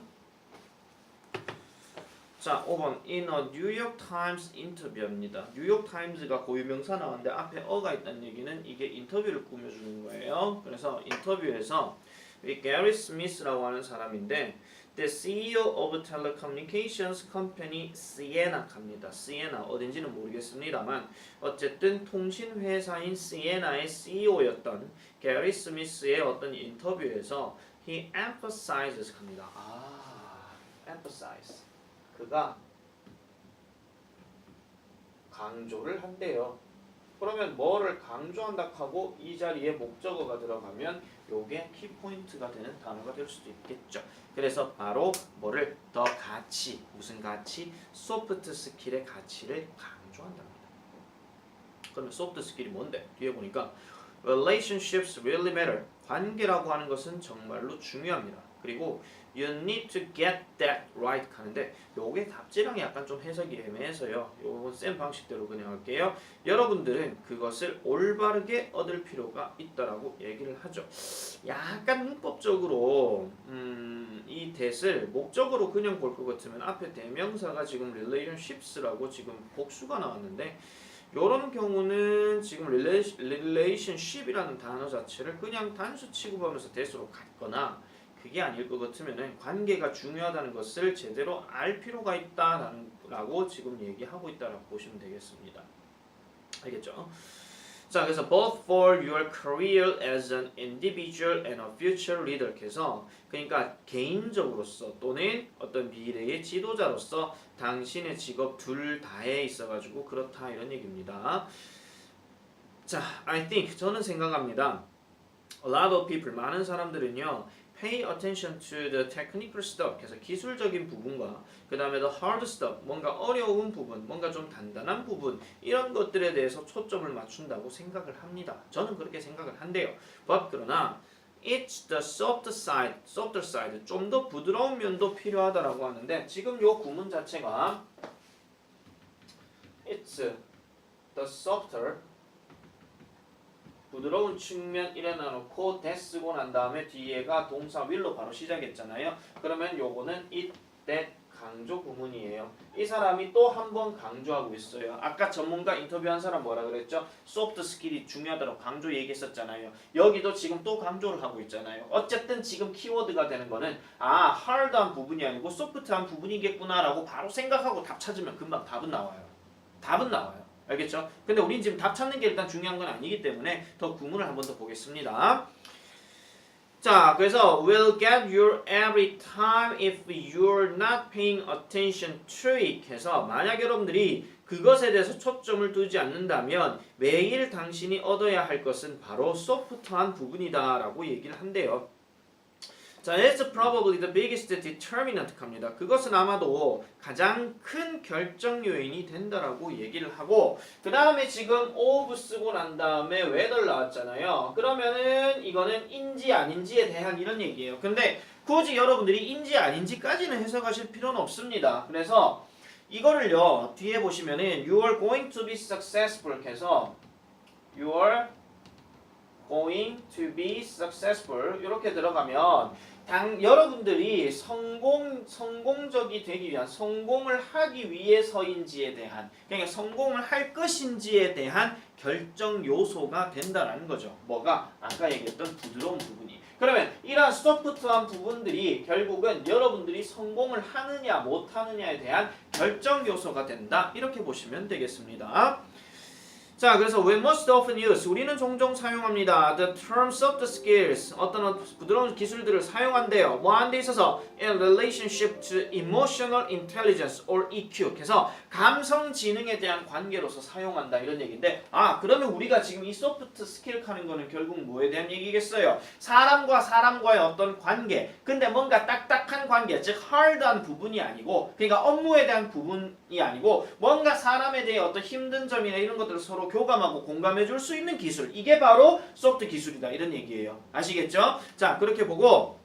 자, 5번 in a New York Times 인터뷰입니다. 뉴욕 타임즈가 고유명사 나왔는데 앞에 어가 있다는 얘기는 이게 인터뷰를 꾸며주는 거예요. 그래서 인터뷰에서 이 게리 스미스라고 하는 사람인데 The CEO of Telecommunications Company Cienna입니다. Cienna 어딘지는 모르겠습니다만 어쨌든 통신회사인 Cienna의 CEO였던 게리 스미스의 어떤 인터뷰에서 he emphasizes 합니다. emphasize 그가 강조를 한대요. 그러면 뭐를 강조한다 하고 이 자리에 목적어가 들어가면 요게 키포인트가 되는 단어가 될 수도 있겠죠. 그래서 바로 뭐를 더 가치, 무슨 가치? 소프트 스킬의 가치를 강조한답니다. 그러면 소프트 스킬이 뭔데? 뒤에 보니까 relationships really matter. 관계라고 하는 것은 정말로 중요합니다. 그리고 you need to get that right 하는데 요게 답지랑 약간 좀 해석이 애매해서요. 요건 쌤 방식대로 그냥 할게요. 여러분들은 그것을 올바르게 얻을 필요가 있다라고 얘기를 하죠. 약간 문법적으로 이 that을 목적으로 그냥 볼 것 같으면 앞에 대명사가 지금 relationships라고 지금 복수가 나왔는데 이런 경우는 지금 relationship이라는 단어 자체를 그냥 단수 취급하면서 that으로 갔거나 그게 아닐 것 같으면은 관계가 중요하다는 것을 제대로 알 필요가 있다라고 지금 얘기하고 있다라고 보시면 되겠습니다. 알겠죠? 자, 그래서 both for your career as an individual and a future leader 해서 그러니까 개인적으로서 또는 어떤 미래의 지도자로서 당신의 직업 둘 다에 있어가지고 그렇다 이런 얘기입니다. 자, I think 저는 생각합니다. A lot of people 많은 사람들은요. Pay attention to the technical stuff. 그래서 기술적인 부분과 그 다음에 the hard stuff. 뭔가 어려운 부분, 뭔가 좀 단단한 부분 이런 것들에 대해서 초점을 맞춘다고 생각을 합니다. 저는 그렇게 생각을 한대요. But 그러나 it's the softer side. 좀 더 부드러운 면도 필요하다라고 하는데 지금 요 구문 자체가 it's the softer 부드러운 측면 이래 놔놓고 that 쓰고 난 다음에 뒤에가 동사 will로 바로 시작했잖아요. 그러면 요거는 it, that 강조 구문이에요. 이 사람이 또 한 번 강조하고 있어요. 아까 전문가 인터뷰한 사람 뭐라 그랬죠? 소프트 스킬이 중요하다고 강조 얘기했었잖아요. 여기도 지금 또 강조를 하고 있잖아요. 어쨌든 지금 키워드가 되는 거는 하드한 부분이 아니고 소프트한 부분이겠구나라고 바로 생각하고 답 찾으면 금방 답은 나와요. 알겠죠? 근데 우린 지금 답 찾는 게 일단 중요한 건 아니기 때문에 더 구문을 한 번 더 보겠습니다. 자, 그래서 will get you every time if you're not paying attention to it 해서 만약 여러분들이 그것에 대해서 초점을 두지 않는다면 매일 당신이 얻어야 할 것은 바로 소프트한 부분이다 라고 얘기를 한대요. 자, it's probably the biggest determinant 갑니다. 그것은 아마도 가장 큰 결정 요인이 된다라고 얘기를 하고 그 다음에 지금 of 쓰고 난 다음에 whether 나왔잖아요. 그러면은 이거는 인지 아닌지에 대한 이런 얘기예요. 근데 굳이 여러분들이 인지 아닌지까지는 해석하실 필요는 없습니다. 그래서 이거를요 뒤에 보시면은 you are going to be successful 해서 you are going to be successful 이렇게 들어가면 여러분들이 성공적이 되기 위한 성공을 하기 위해서인지에 대한 그러니까 성공을 할 것인지에 대한 결정 요소가 된다라는 거죠. 뭐가 아까 얘기했던 부드러운 부분이. 그러면 이러한 소프트한 부분들이 결국은 여러분들이 성공을 하느냐 못하느냐에 대한 결정 요소가 된다. 이렇게 보시면 되겠습니다. 자, 그래서 we most often use 우리는 종종 사용합니다. The terms of the skills 어떤 부드러운 기술들을 사용한대요. 뭐 하는 데 있어서 in relationship to emotional intelligence or EQ. 그래서 감성 지능에 대한 관계로서 사용한다 이런 얘기인데 그러면 우리가 지금 이 소프트 스킬 하는 거는 결국 뭐에 대한 얘기겠어요? 사람과 사람과의 어떤 관계. 근데 뭔가 딱딱한 관계, 즉 hard한 부분이 아니고 그러니까 업무에 대한 부분이 아니고 뭔가 사람에 대해 어떤 힘든 점이나 이런 것들을 서로 교감하고 공감해 줄 수 있는 기술. 이게 바로 소프트 기술이다. 이런 얘기예요. 아시겠죠? 자, 그렇게 보고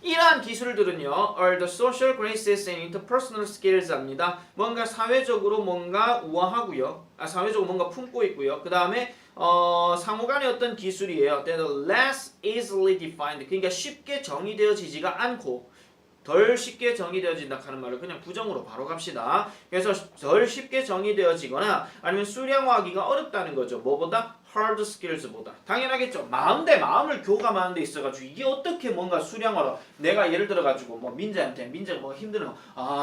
이러한 기술들은요. are the social graces and interpersonal skills 합니다. 뭔가 사회적으로 뭔가 우아하고요. 사회적으로 뭔가 품고 있고요. 그 다음에 상호간의 어떤 기술이에요. that are less easily defined. 그러니까 쉽게 정의되어지지가 않고 덜 쉽게 정의되어진다 하는 말을 그냥 부정으로 바로 갑시다. 그래서 덜 쉽게 정의되어지거나 아니면 수량화하기가 어렵다는 거죠. 뭐보다? hard skills보다. 당연하겠죠. 마음 대 마음을 교감하는 데 있어가지고 이게 어떻게 뭔가 수량화로 내가 예를 들어가지고 뭐 민재한테 민재가 뭐 힘드는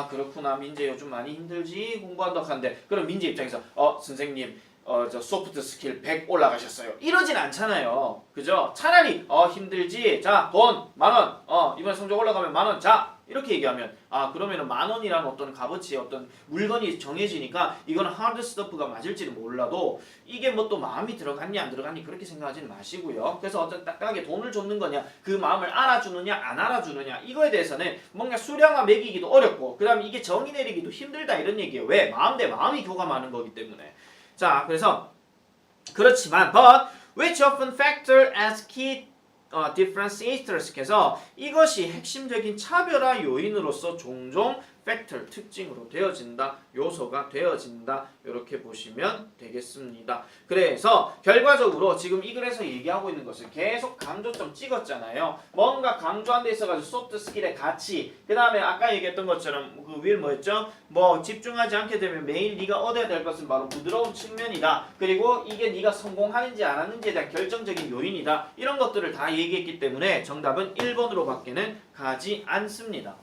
그렇구나 민재 요즘 많이 힘들지 공부한다 하는데 그럼 민재 입장에서 선생님 저 소프트 스킬 100 올라가셨어요. 이러진 않잖아요. 그죠? 차라리 힘들지. 자, 돈 10,000원. 이번 성적 올라가면 10,000원. 자, 이렇게 얘기하면 그러면은 10,000원이라는 어떤 값어치의 어떤 물건이 정해지니까 이거는 하드 스토프가 맞을지는 몰라도 이게 뭐 또 마음이 들어갔니 안 들어갔니 그렇게 생각하지는 마시고요. 그래서 어떤 딱딱하게 돈을 줬는 거냐 그 마음을 알아주느냐 안 알아주느냐 이거에 대해서는 뭔가 수량화 매기기도 어렵고 그 다음에 이게 정의 내리기도 힘들다 이런 얘기예요. 왜? 마음 대 마음이 교감하는 거기 때문에. 자, 그래서 그렇지만 but which often factor as key differentiators 그래서 이것이 핵심적인 차별화 요인으로서 종종 factor 특징으로 되어진다. 요소가 되어진다. 이렇게 보시면 되겠습니다. 그래서 결과적으로 지금 이 글에서 얘기하고 있는 것을 계속 강조점 찍었잖아요. 뭔가 강조한 데 있어가지고 소프트 스킬의 가치 그 다음에 아까 얘기했던 것처럼 그 위에 뭐였죠? 뭐 집중하지 않게 되면 매일 네가 얻어야 될 것은 바로 부드러운 측면이다. 그리고 이게 네가 성공하는지 안 하는지에 대한 결정적인 요인이다. 이런 것들을 다 얘기했기 때문에 정답은 1번으로 밖에는 가지 않습니다.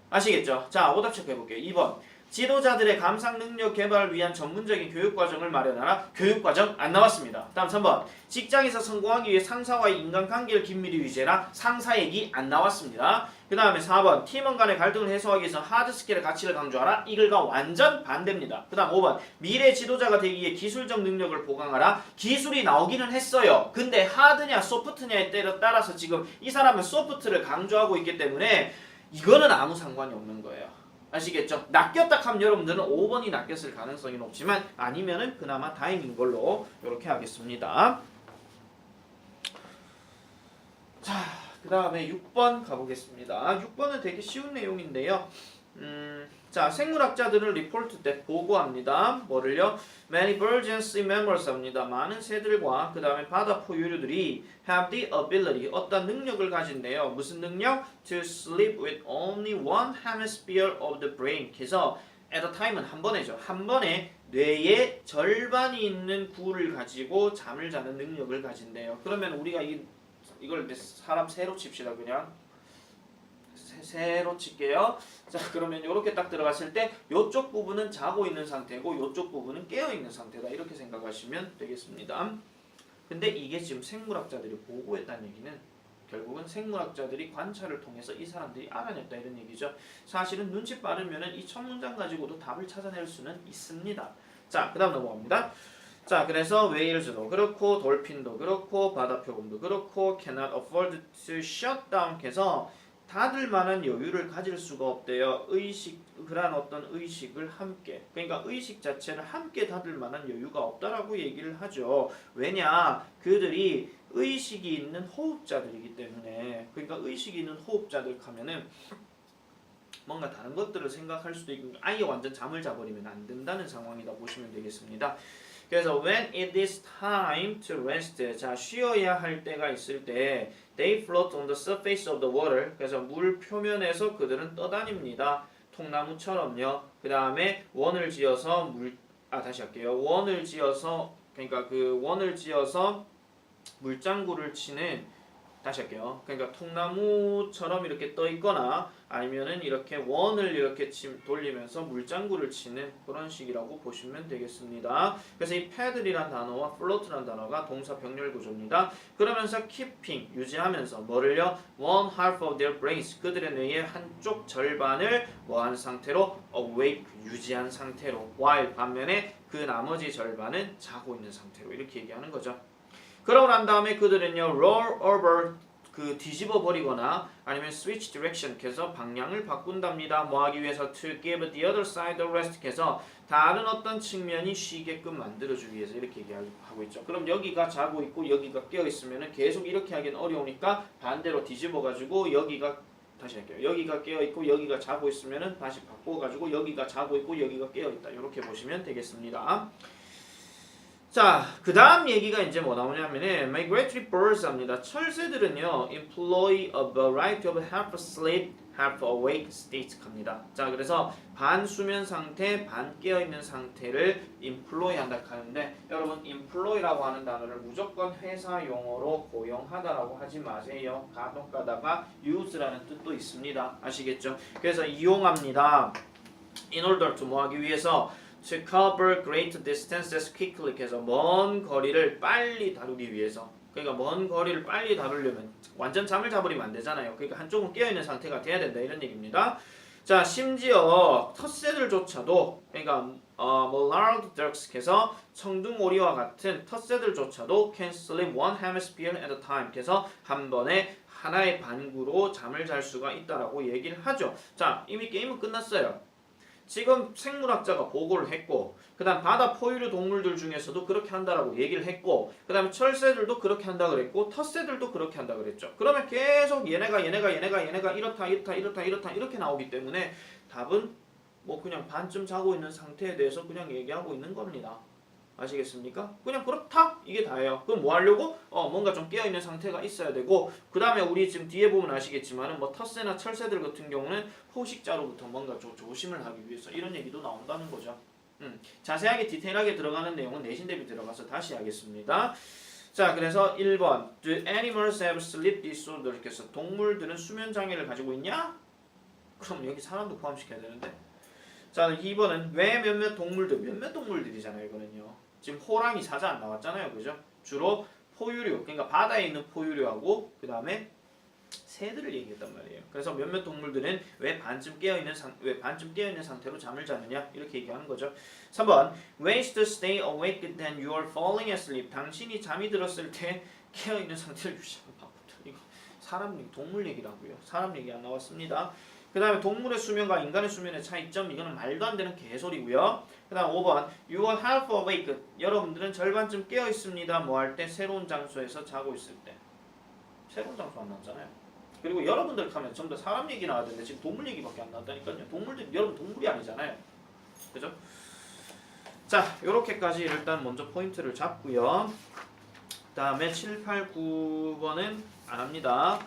아시겠죠? 자, 오답 체크해볼게요. 2번. 지도자들의 감상 능력 개발을 위한 전문적인 교육과정을 마련하라. 교육과정 안 나왔습니다. 다음 3번. 직장에서 성공하기 위해 상사와의 인간관계를 긴밀히 유지해라. 상사 얘기 안 나왔습니다. 그 다음에 4번. 팀원 간의 갈등을 해소하기 위해서 하드 스킬의 가치를 강조하라. 이 글과 완전 반대입니다. 그 다음 5번. 미래 지도자가 되기 위해 기술적 능력을 보강하라. 기술이 나오기는 했어요. 근데 하드냐 소프트냐에 따라서 지금 이 사람은 소프트를 강조하고 있기 때문에 이거는 아무 상관이 없는 거예요. 아시겠죠? 낚였다 하면 여러분들은 5번이 낚였을 가능성이 높지만 아니면은 그나마 다행인 걸로 이렇게 하겠습니다. 자, 그 다음에 6번 가보겠습니다. 6번은 되게 쉬운 내용인데요. 자, 생물학자들은 리포트 때 보고합니다. 뭐를요? Many birds and sea mammals 합니다. 많은 새들과 그 다음에 바다 포유류들이 have the ability, 어떤 능력을 가진대요. 무슨 능력? To sleep with only one hemisphere of the brain. 그래서 at a time은 한 번에죠. 한 번에 뇌의 절반이 있는 구를 가지고 잠을 자는 능력을 가진대요. 그러면 우리가 이걸 사람 새로 칩시다 그냥. 새로 칠게요. 자, 그러면 이렇게 딱 들어갔을 때 이쪽 부분은 자고 있는 상태고 이쪽 부분은 깨어 있는 상태다. 이렇게 생각하시면 되겠습니다. 근데 이게 지금 생물학자들이 보고했다는 얘기는 결국은 생물학자들이 관찰을 통해서 이 사람들이 알아냈다 이런 얘기죠. 사실은 눈치 빠르면은 이 첫 문장 가지고도 답을 찾아낼 수는 있습니다. 자, 그 다음 넘어갑니다. 자, 그래서 웨일즈도 그렇고 돌핀도 그렇고 바다표범도 그렇고 cannot afford to shut down 해서 닫을 만한 여유를 가질 수가 없대요. 그러한 어떤 의식을 함께, 그러니까 의식 자체를 함께 닫을 만한 여유가 없다라고 얘기를 하죠. 왜냐? 그들이 의식이 있는 호흡자들이기 때문에. 그러니까 의식이 있는 호흡자들 하면은 뭔가 다른 것들을 생각할 수도 있고 아예 완전 잠을 자버리면 안 된다는 상황이다 보시면 되겠습니다. 그래서 when it is time to rest, 자 쉬어야 할 때가 있을 때 they float on the surface of the water. 그래서 물 표면에서 그들은 떠다닙니다. 통나무처럼요. 그 다음에 원을 지어서 다시 할게요. 원을 지어서 그러니까 그 원을 지어서 물장구를 치는 다시 할게요. 그러니까 통나무처럼 이렇게 떠 있거나 아니면은 이렇게 원을 이렇게 돌리면서 물장구를 치는 그런 식이라고 보시면 되겠습니다. 그래서 이 패들이란 단어와 float란 단어가 동사 병렬 구조입니다. 그러면서 keeping 유지하면서 뭐를요? one half of their brains 그들의 뇌의 한쪽 절반을 뭐한 상태로 awake 유지한 상태로 while 반면에 그 나머지 절반은 자고 있는 상태로 이렇게 얘기하는 거죠. 그러고 난 다음에 그들은요 roll over 그 뒤집어 버리거나 아니면 switch direction 해서 방향을 바꾼답니다. 뭐 하기 위해서 to give the other side a rest 해서 다른 어떤 측면이 쉬게끔 만들어주기 위해서 이렇게 얘기하고 있죠. 그럼 여기가 자고 있고 여기가 깨어 있으면 계속 이렇게 하기는 어려우니까 반대로 뒤집어 가지고 여기가 다시 할게요. 여기가 깨어 있고 여기가 자고 있으면 다시 바꿔 가지고 여기가 자고 있고 여기가 깨어 있다. 이렇게 보시면 되겠습니다. 자, 그 다음 얘기가 이제 뭐 나오냐면은 migratory birds 합니다. 철새들은요 employ a variety of half asleep, half awake states 합니다. 자, 그래서 반 수면 상태, 반 깨어 있는 상태를 employ 한다 하는데 여러분 employ라고 하는 단어를 무조건 회사 용어로 고용하다라고 하지 마세요. 간혹 가다가 use라는 뜻도 있습니다. 아시겠죠? 그래서 이용합니다. in order to 뭐 하기 위해서 to cover great distances quickly 해서 먼 거리를 빨리 다루기 위해서 그러니까 먼 거리를 빨리 다루려면 완전 잠을 자버리면 안 되잖아요. 그러니까 한쪽은 깨어있는 상태가 돼야 된다 이런 얘기입니다. 자 심지어 텃새들조차도 그러니까 mallard ducks 해서 청둥오리와 같은 텃새들조차도 can sleep one hemisphere at a time 해서 한 번에 하나의 반구로 잠을 잘 수가 있다라고 얘기를 하죠. 자 이미 게임은 끝났어요. 지금 생물학자가 보고를 했고 그 다음 바다 포유류 동물들 중에서도 그렇게 한다라고 얘기를 했고 그 다음에 철새들도 그렇게 한다 그랬고 텃새들도 그렇게 한다 그랬죠. 그러면 계속 얘네가 이렇다 이렇게 나오기 때문에 답은 뭐 그냥 반쯤 자고 있는 상태에 대해서 그냥 얘기하고 있는 겁니다. 아시겠습니까? 그냥 그렇다 이게 다예요. 그럼 뭐 하려고? 뭔가 좀 깨어있는 상태가 있어야 되고 그 다음에 우리 지금 뒤에 보면 아시겠지만은 뭐 텃새나 철새들 같은 경우는 포식자로부터 뭔가 좀 조심을 하기 위해서 이런 얘기도 나온다는 거죠. 자세하게 디테일하게 들어가는 내용은 내신 대비 들어가서 다시 하겠습니다. 자 그래서 1번 Do animals have sleep disorder? 그래서 동물들은 수면 장애를 가지고 있냐? 그럼 여기 사람도 포함시켜야 되는데 자 2번은 왜 몇몇 동물들이잖아요 이거는요. 지금 호랑이 사자 안 나왔잖아요. 그죠? 주로 포유류 그러니까 바다에 있는 포유류하고 그 다음에 새들을 얘기했단 말이에요. 그래서 몇몇 동물들은 왜 반쯤 깨어 있는 상태로 잠을 자느냐 이렇게 얘기하는 거죠. 3번 ways to stay awake then you are falling asleep. 당신이 잠이 들었을 때 깨어 있는 상태를 유지하는 방법들. 이거 동물 얘기라고요. 사람 얘기 안 나왔습니다. 그 다음에 동물의 수면과 인간의 수면의 차이점 이거는 말도 안 되는 개소리고요. 그 다음 5번 You are half awake. 여러분들은 절반쯤 깨어 있습니다. 뭐 할 때? 새로운 장소에서 자고 있을 때. 새로운 장소 안 나왔잖아요. 그리고 여러분들 하면 전부 다 사람 얘기 나왔는데 지금 동물 얘기밖에 안 나왔다니까요. 여러분 동물이 아니잖아요. 그죠? 자 요렇게까지 일단 먼저 포인트를 잡고요. 그 다음에 7, 8, 9번은 안 합니다.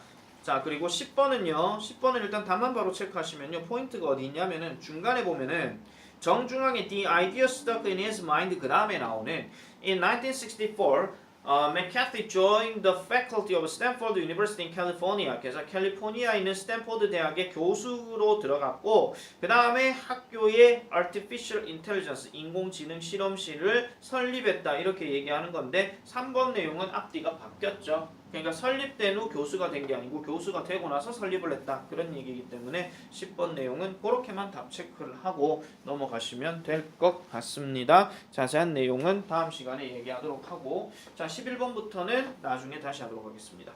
자 그리고 10번은요. 10번은 일단 답만 바로 체크하시면요. 포인트가 어디 있냐면은 중간에 보면은 정중앙에 the idea stuck in his mind 그 다음에 나오는 In 1964 McCarthy joined the faculty of Stanford University in California. 그래서 캘리포니아에 있는 스탠포드 대학의 교수로 들어갔고 그 다음에 학교에 Artificial Intelligence 인공지능 실험실을 설립했다 이렇게 얘기하는 건데 3번 내용은 앞뒤가 바뀌었죠. 그러니까 설립된 후 교수가 된 게 아니고 교수가 되고 나서 설립을 했다. 그런 얘기이기 때문에 10번 내용은 그렇게만 답 체크를 하고 넘어가시면 될 것 같습니다. 자세한 내용은 다음 시간에 얘기하도록 하고 자 11번부터는 나중에 다시 하도록 하겠습니다.